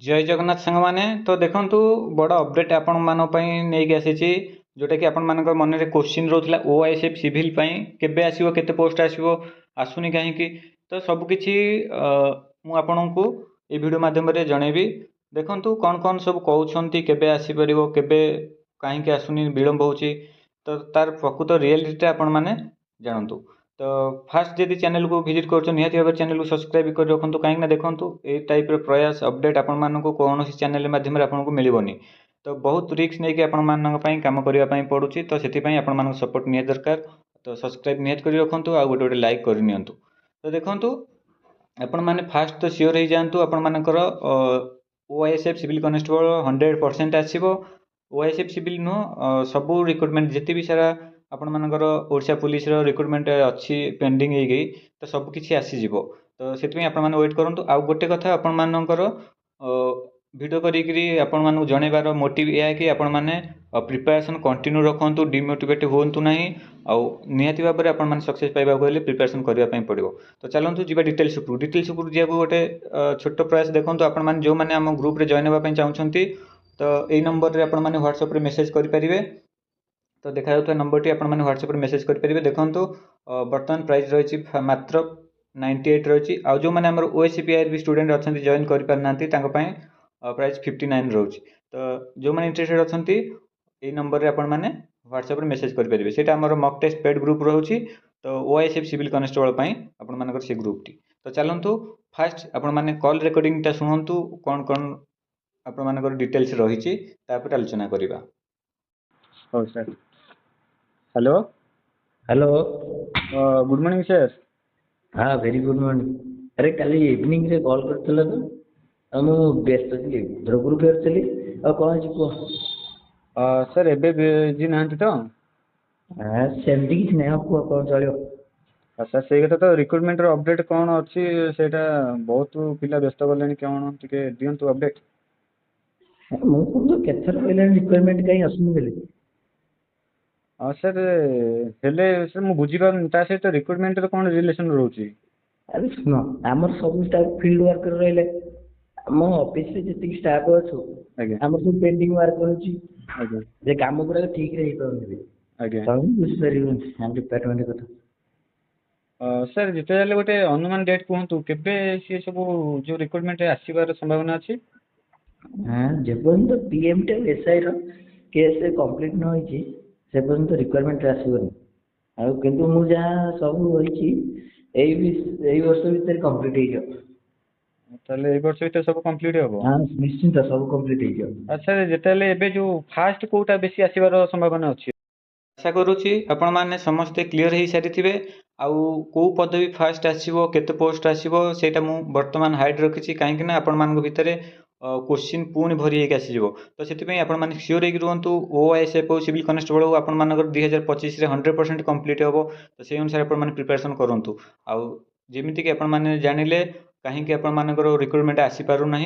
जय जगन्नाथ सांग मैंने तो देखु बड़ अपडेट आपण नहीं आसी जोटा कि आपण मन में क्वेश्चन रोला ओआईएसएफ सिविल केबे आसो केते पोस्ट आसुनी कहीं तो सबकि मुझे को ये वीडियो माध्यम जनइबी देखु कौन कौन सब कहते केबे आसीपर केबे कहीं आसुनी विलम्ब हो तो तार प्रकृत रियलिटी आपण मैंने जानतु। तो फास्ट जब चैनल को विजिट कर निहाती भाव चैनल को सब्सक्राइब कर रखु कहीं देखूँ ये टाइप प्रयास अपडेट आपण मानक कौन चैनल माध्यम आपको मिलबनी तो बहुत रिस्क नहीं कि कम करने पड़ू तो से आप सपोर्ट निहाती दरकार। तो सब्सक्राइब निहाती कर रखु आ गोटे लाइक करनी तो देखु आपण मैंने फास्ट तो सियोर हो जातु आपर ओआईएसएफ सिविल कनेस्टेबल 100% आसो ओआईएसएफ सिविल नुह सबू रिक्रुटमेंट जिते भी सारा आपण मानकर ओडिशा पुलिस रिक्रुटमेंट अच्छी पेंडिंग हो गई तो सबकि आसीज तो से वेट करूँ। आउ गोटे कथा आपण मानकर वीडियो करी जनइबार मोटिव यह कि आपण मैंने प्रिपेरेसन कंटिन्यू रखु डिमोटिवेट हूँ ना निहाती भाव में आप सक्सेस पाइबा प्रिपेरेसन करने पड़ो। तो चलतु जी डिटेल्स डिटेल्स जा गोटे छोट प्रयास देखो आप जो मैंने आम ग्रुप रे जॉइन होगा चाहते तो यही नंबर आप व्हाट्सएप रे मेसेज करेंगे तो देखा जाता नंबर टी आपने व्हाट्सएप मेसेज करेंगे। देखो बर्तमान प्राइस रही मात्र 98 रही आउ जो मैंने ओएसीपीआर भी स्टूडेंट अच्छा जॉइन कर प्राइस 59 रोच तो जो मैंने इंटरेस्टेड अच्छा यही नंबर रे आपण मैंने व्हाट्सएप मेसेज करेंगे से मॉक टेस्ट पेड ग्रुप रोचे तो ओआईएसएफ सिविल कनेस्टेबल आपण मानकर से ग्रुप टी। तो चलतु फास्ट आपण मैंने कॉल रिकॉर्डिंग शुणु कौन कौन आपण मानकर डिटेल्स रही आलोचना करवा। हो sir hello hello good morning sir. हाँ वेरी गुड मॉर्निंग। अरे कल इवनिंग रे कॉल करथिला तो मु व्यस्त थी ध्रुवपुर फेरଥିଲି आ कौन जी को सर एबे बिजी नाहंती तो हां सेमती किछ नै आपको कौन चलियो। अच्छा से कथा तो रिक्रुटमेंट रो अपडेट कौन अछि सेटा बहुत पिला व्यस्त गलेनी कोन टिके दियंतु अपडेट। मु तो केथर कहले रिक्वायरमेंट कहीं असुनी बेले हाँ सर हेले सर मु बुझी पार ता सहित रिक्रुटमेंट रो कौन रिलेशन रोची। अरे सुनो हमर सब स्टाफ फील्ड वर्कर रहले मो ऑफिस रे जति स्टाफ अछु आगे हमर सब पेंडिंग वर्क होची आगे जे काम पूरा ठीक रे हितो आगे हम बुझ परिबन हम डिपार्टमेंट कथा। सर जिते जाले गोटे अनुमान डेट कहतु केबे से सब जो रिक्रुटमेंट आसीबार संभावना अछि। हां जेबन तो पीएम टे एसआई रो केस कंप्लीट न होई से पर्यंत रिक्वायरमेंट आसीबनी आ किंतु मु जहाँ सब होई एई वर्ष भीतर कंप्लीट हो जाओ ताले ए वर्ष भीतर सब कंप्लीट हो। हां निश्चित सब कंप्लीट हो जाओ। अच्छा जेतेले एबे जो फास्ट कोटा बेसी आसीबार संभावना अछि। आशा करुच्ची आपण मैंने समस्ते क्लीयर हो सारी थे आउ कौ पदवी फास्ट आसो केते पोस्ट आसो सेटा मु वर्तमान हाइड रखी कहीं आपण मान भितर क्वेश्चन पुणी भरी आसीज तो से आप सियोर रुहतु ओआईएसएफ और सिविल कनेस्टेबल आपण मानकर 2025 100% कंप्लीट हम तो से अनुसार आप प्रिपेरेसन करूँ। आउ जमीक कि आपण मैंने जानिले कहीं आपण मानकर रिक्रुटमेंट आसीपार ना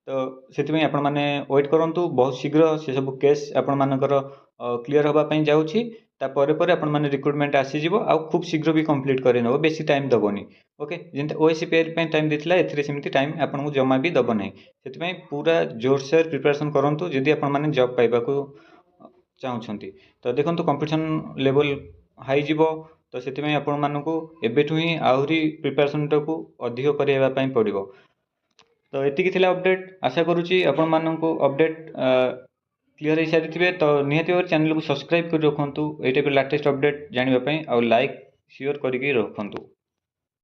तो से आप वेट करूँ बहुत शीघ्र से सब केस आपण मानकर क्लीयर होगापी जाऊँगी तापर आपण मैंने रिक्रुटमेंट आसीज आ खूब शीघ्र भी कंप्लीट कर बेसी टाइम दबनी ओके जमी ओएसीपीआर टाइम देता एमती टाइम आपको जमा भी दब ना से पूरा जोरसोर प्रिपेरेसन करूँ जदि आप जॉब पाइबा चाहते। तो देखो कंपटीशन लेवल हाई जीवो तो से आपण मानू एबेठू ही आहरी प्रिपेरेसन टाको अधिक करने पड़ो। तो ये अपडेट आशा करुच्ची आपण मानू अपडेट क्लीयर हो सारी थे तो निहाती भाव चैनल को सब्सक्राइब कर रखु ये टाइप लेटेस्ट अपडेट जानापी आ लाइक शेयर करके रखु।